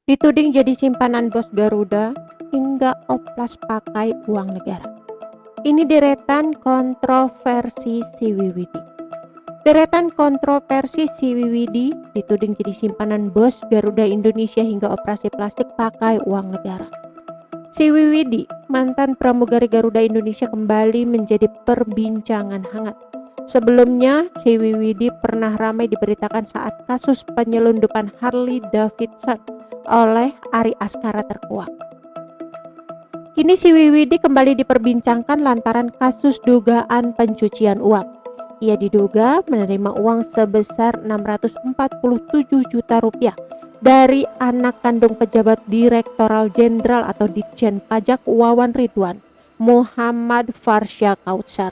Dituding jadi simpanan bos Garuda hingga oplas pakai uang negara. Ini deretan kontroversi si Wiwidi. Deretan kontroversi si Wiwidi dituding jadi simpanan bos Garuda Indonesia hingga operasi plastik pakai uang negara. Si Wiwidi, mantan pramugari Garuda Indonesia, kembali menjadi perbincangan hangat. Sebelumnya, si Wiwidi pernah ramai diberitakan saat kasus penyelundupan Harley Davidson oleh Ari Askara terkuak. Kini si Wiwidi kembali diperbincangkan lantaran kasus dugaan pencucian uang. Ia diduga menerima uang sebesar 647 juta rupiah dari anak kandung pejabat Direktoral Jenderal atau Ditjen Pajak Wawan Ridwan, Muhammad Farsya Kautsar.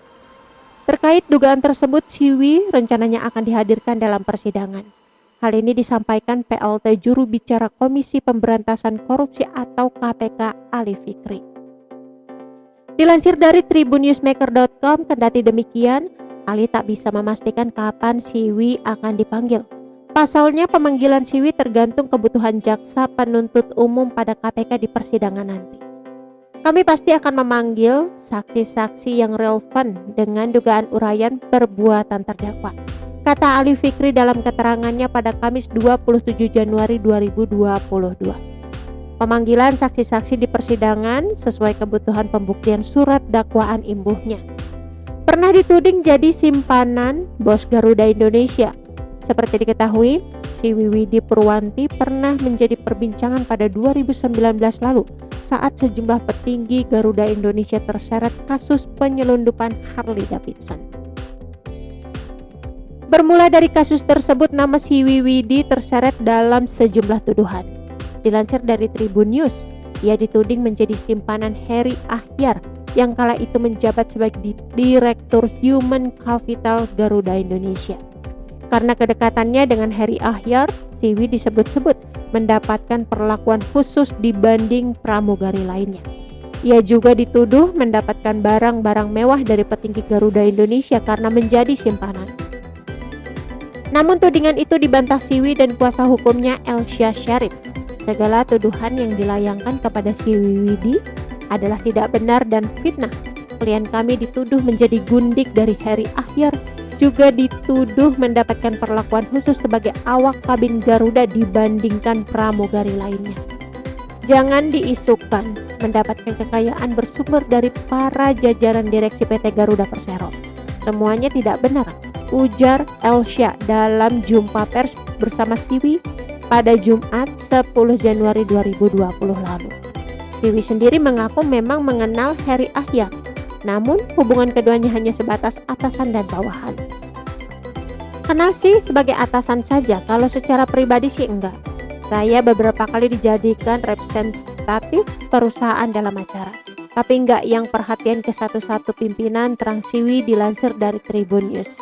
Terkait dugaan tersebut, Siwi rencananya akan dihadirkan dalam persidangan. Hal ini disampaikan PLT Juru Bicara Komisi Pemberantasan Korupsi atau KPK Ali Fikri. Dilansir dari tribunnewsmaker.com, kendati demikian, Ali tak bisa memastikan kapan Siwi akan dipanggil. Pasalnya pemanggilan Siwi tergantung kebutuhan jaksa penuntut umum pada KPK di persidangan nanti. Kami pasti akan memanggil saksi-saksi yang relevan dengan dugaan uraian perbuatan terdakwa, kata Ali Fikri dalam keterangannya pada Kamis 27 Januari 2022. Pemanggilan saksi-saksi di persidangan sesuai kebutuhan pembuktian surat dakwaan imbuhnya. Pernah dituding jadi simpanan bos Garuda Indonesia. Seperti diketahui, si Wiwidi Purwanti pernah menjadi perbincangan pada 2019 lalu saat sejumlah petinggi Garuda Indonesia terseret kasus penyelundupan Harley Davidson. Bermula dari kasus tersebut, nama si Wiwidi terseret dalam sejumlah tuduhan. Dilansir dari Tribun News, ia dituding menjadi simpanan Heri Ahyar yang kala itu menjabat sebagai Direktur Human Capital Garuda Indonesia. Karena kedekatannya dengan Heri Ahyar, Siwi disebut-sebut mendapatkan perlakuan khusus dibanding pramugari lainnya. Ia juga dituduh mendapatkan barang-barang mewah dari petinggi Garuda Indonesia karena menjadi simpanan. Namun tudingan itu dibantah Siwi dan kuasa hukumnya Elsya Syarif. Segala tuduhan yang dilayangkan kepada si Wiwidi adalah tidak benar dan fitnah. Klien kami dituduh menjadi gundik dari Heri Ahyar, juga dituduh mendapatkan perlakuan khusus sebagai awak kabin Garuda dibandingkan pramugari lainnya. Jangan diisukan mendapatkan kekayaan bersumber dari para jajaran direksi PT Garuda Persero. Semuanya tidak benar, ujar Elsya dalam jumpa pers bersama Siwi pada Jumat 10 Januari 2020 lalu. Siwi sendiri mengaku memang mengenal Heri Ahyar, namun hubungan keduanya hanya sebatas atasan dan bawahan. Kenal sih sebagai atasan saja, kalau secara pribadi sih enggak. Saya beberapa kali dijadikan representatif perusahaan dalam acara, tapi enggak yang perhatian ke satu-satu pimpinan, terang Siwi dilansir dari Tribun News.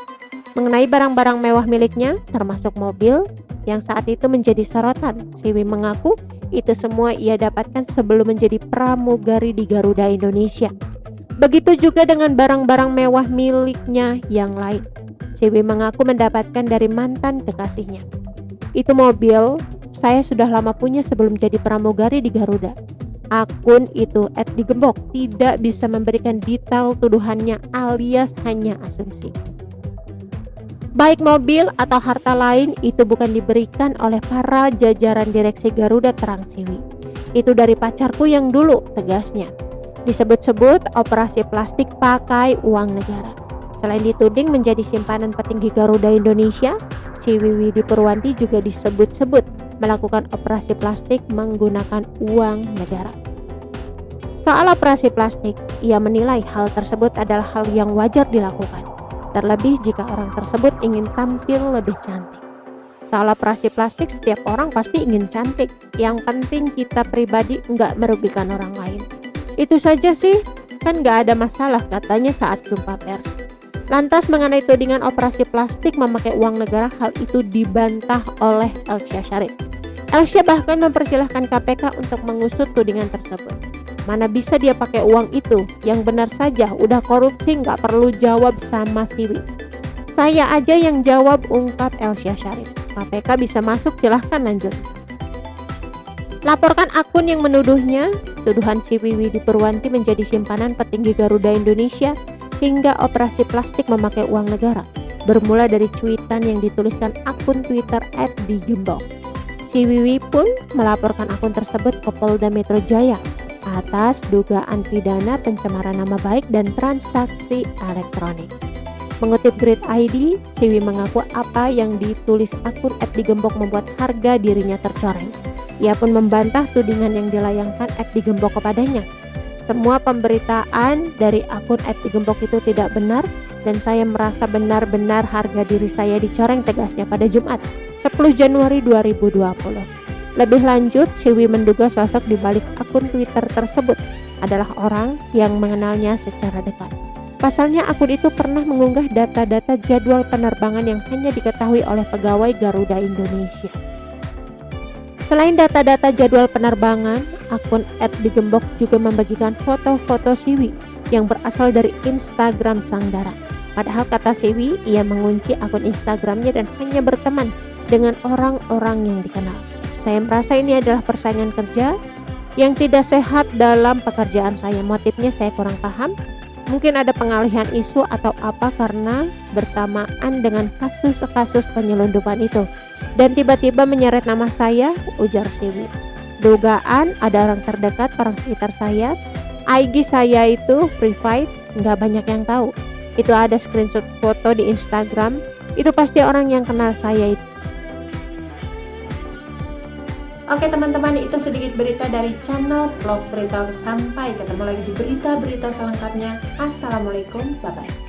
Mengenai barang-barang mewah miliknya, termasuk mobil yang saat itu menjadi sorotan, Siwi mengaku itu semua ia dapatkan sebelum menjadi pramugari di Garuda Indonesia. Begitu juga dengan barang-barang mewah miliknya yang lain. Siwi mengaku mendapatkan dari mantan kekasihnya. Itu mobil saya sudah lama punya sebelum jadi pramugari di Garuda. Akun itu @digembok tidak bisa memberikan detail tuduhannya alias hanya asumsi. Baik mobil atau harta lain itu bukan diberikan oleh para jajaran direksi Garuda, terang Siwi. Itu dari pacarku yang dulu, tegasnya. Disebut-sebut operasi plastik pakai uang negara. Selain dituding menjadi simpanan petinggi Garuda Indonesia, si Wiwidi Purwanti juga disebut-sebut melakukan operasi plastik menggunakan uang negara. Soal operasi plastik, ia menilai hal tersebut adalah hal yang wajar dilakukan, terlebih jika orang tersebut ingin tampil lebih cantik. Soal operasi plastik, setiap orang pasti ingin cantik. Yang penting kita pribadi nggak merugikan orang lain. Itu saja sih, kan nggak ada masalah, katanya saat jumpa pers. Lantas mengenai tudingan operasi plastik memakai uang negara, hal itu dibantah oleh Elsya Syarif. Elsya bahkan mempersilahkan KPK untuk mengusut tudingan tersebut. Mana bisa dia pakai uang itu? Yang benar saja, udah korupsi nggak perlu jawab sama Siwi. Saya aja yang jawab, ungkap Elsya Syarif. KPK bisa masuk, silahkan lanjut. Laporkan akun yang menuduhnya. Tuduhan si Wiwidi Purwanti menjadi simpanan petinggi Garuda Indonesia hingga operasi plastik memakai uang negara, bermula dari cuitan yang dituliskan akun Twitter @digembok. Si Wiwi pun melaporkan akun tersebut ke Polda Metro Jaya atas dugaan pidana pencemaran nama baik dan transaksi elektronik. Mengutip Grid ID, Siwi mengaku apa yang ditulis akun @digembok membuat harga dirinya tercoreng. Ia pun membantah tudingan yang dilayangkan @digembok kepadanya. Semua pemberitaan dari akun @digembok itu tidak benar dan saya merasa benar-benar harga diri saya dicoreng, tegasnya pada Jumat 10 Januari 2020. Lebih lanjut, Siwi menduga sosok di balik akun Twitter tersebut adalah orang yang mengenalnya secara dekat. Pasalnya akun itu pernah mengunggah data-data jadwal penerbangan yang hanya diketahui oleh pegawai Garuda Indonesia. Selain data-data jadwal penerbangan, akun @digembok juga membagikan foto-foto Siwi yang berasal dari Instagram Sangdara. Padahal kata Siwi, ia mengunci akun Instagramnya dan hanya berteman dengan orang-orang yang dikenal. Saya merasa ini adalah persaingan kerja yang tidak sehat dalam pekerjaan saya. Motifnya saya kurang paham. Mungkin ada pengalihan isu atau apa karena bersamaan dengan kasus-kasus penyelundupan itu. Dan tiba-tiba menyeret nama saya, ujar Siwi. Dugaan ada orang terdekat, orang sekitar saya. IG saya itu private, nggak banyak yang tahu. Itu ada screenshot foto di Instagram, itu pasti orang yang kenal saya itu. Oke teman-teman, itu sedikit berita dari channel Vlog Berita. Sampai ketemu lagi di berita-berita selengkapnya. Assalamualaikum, bye-bye.